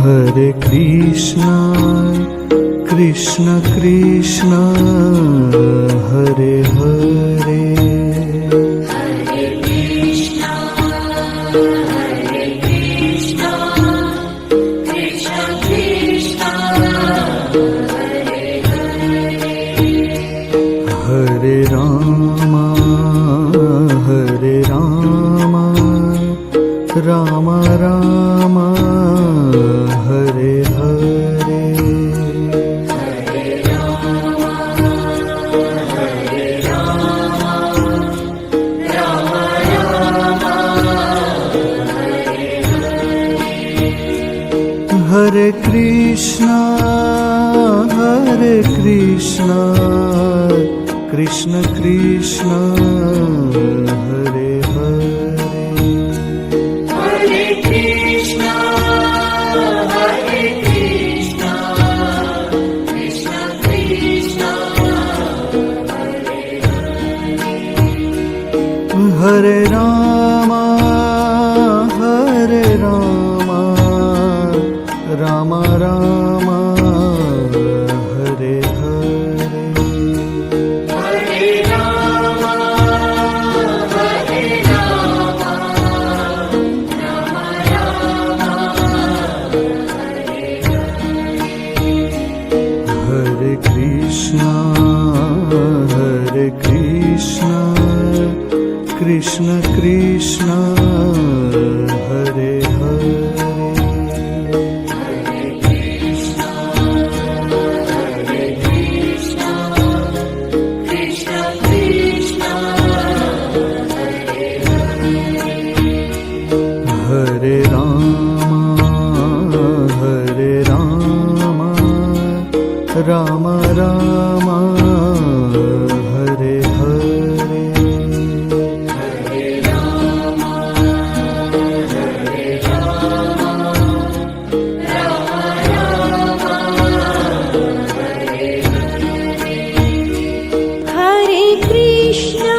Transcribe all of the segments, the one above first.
Hare Krishna, Krishna Krishna, Hare Hare. Hare Rama, Rama Rama, Hare Hare. Hare Krishna, Krishna Krishna, Hare Hare. Hare Krishna, Krishna Krishna, Hare Hare. Hare Rama, Rama Rama, Hare Hare. Hare Rama, Rama Rama, Hare Hare. Hare Krishna, Krishna Krishna, Hare Hare. Hare Rama, Rama Rama, Hare Hare. Hare Krishna,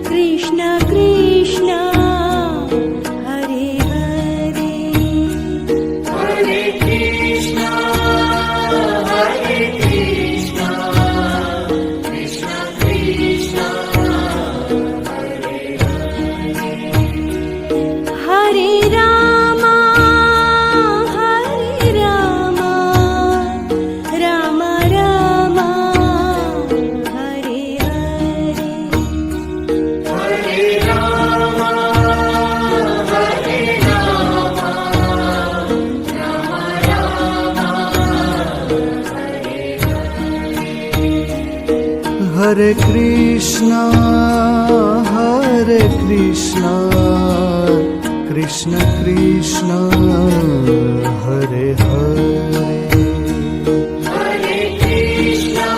Krishna Krishna, Hare Hare. Hare Krishna, Krishna Krishna, Hare Hare. Hare Rama, Rama Rama, Hare Hare. Hare Rama, Hare Krishna, Krishna Krishna, Hare Hare. Hare Krishna,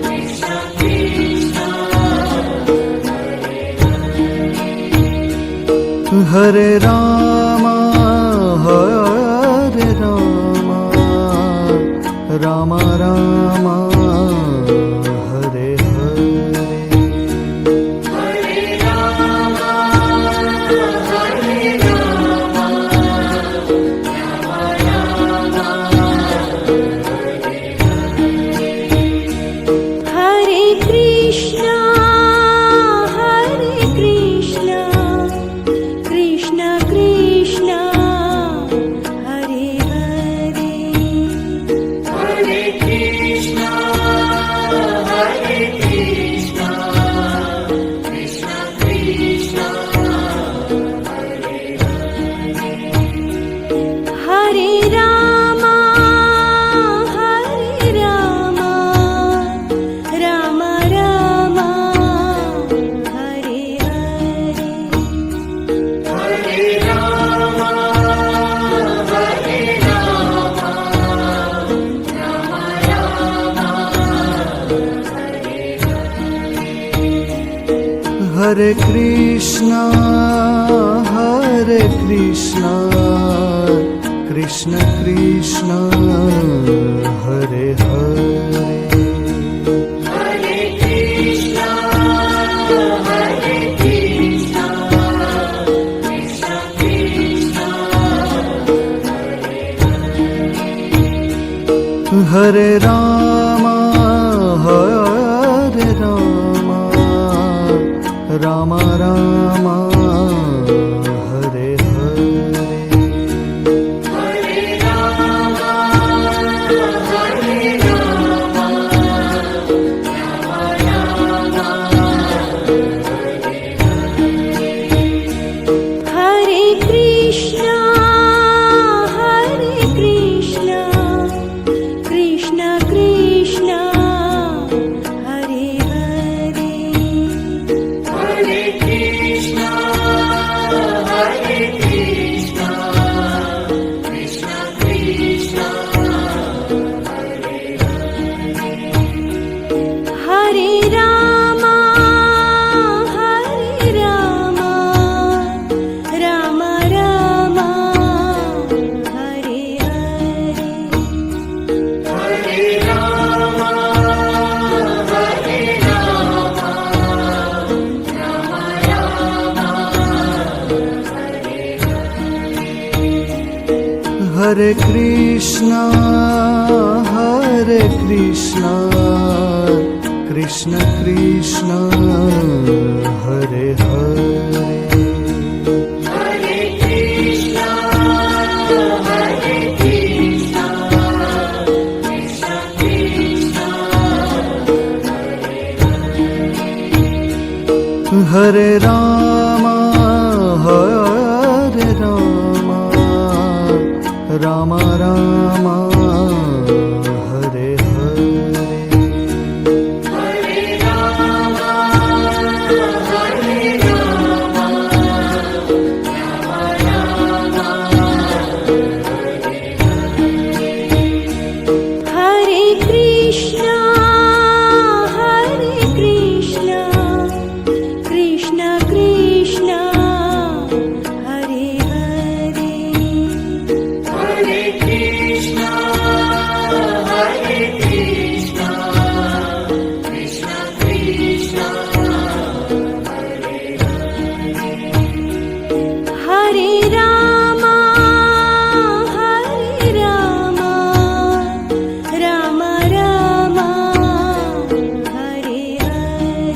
Krishna Krishna, Hare Rama, Rama Rama, Hare Hare. Hare Rama, Hare Krishna, Krishna Krishna, Hare Hare. Hare Krishna, Krishna Krishna, Hare Hare. Hare Rama, Rama Rama, Hare Hare. Hare Rama, Hare Krishna, Krishna Krishna, Hare Hare. Hare Ram Hare Ram Ram Ram Hare Hare Hare Krishna, Krishna Krishna, Hare Hare. Hare Krishna, Krishna Krishna, Hare Rama, Rama Rama, Hare Hare. Hare Rama, Hare Krishna, Krishna Krishna, Hare Hare. Hare Krishna, Krishna Krishna, Hare Rama, Rama Rama, Hare Hare. Hare Rama, Hare Krishna, Krishna Krishna, Hare Hare. Hare Krishna, Krishna Krishna, Hare Rama, Rama Rama, Hare Hare.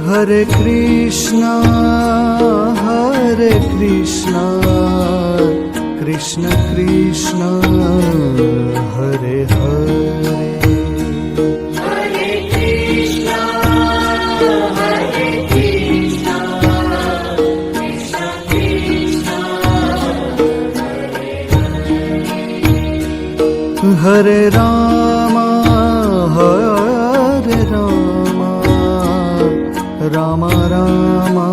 Hare Rama, Hare Krishna, Krishna Krishna, Hare Hare. Hare Krishna, Krishna Krishna, Hare Rama, Rama Rama,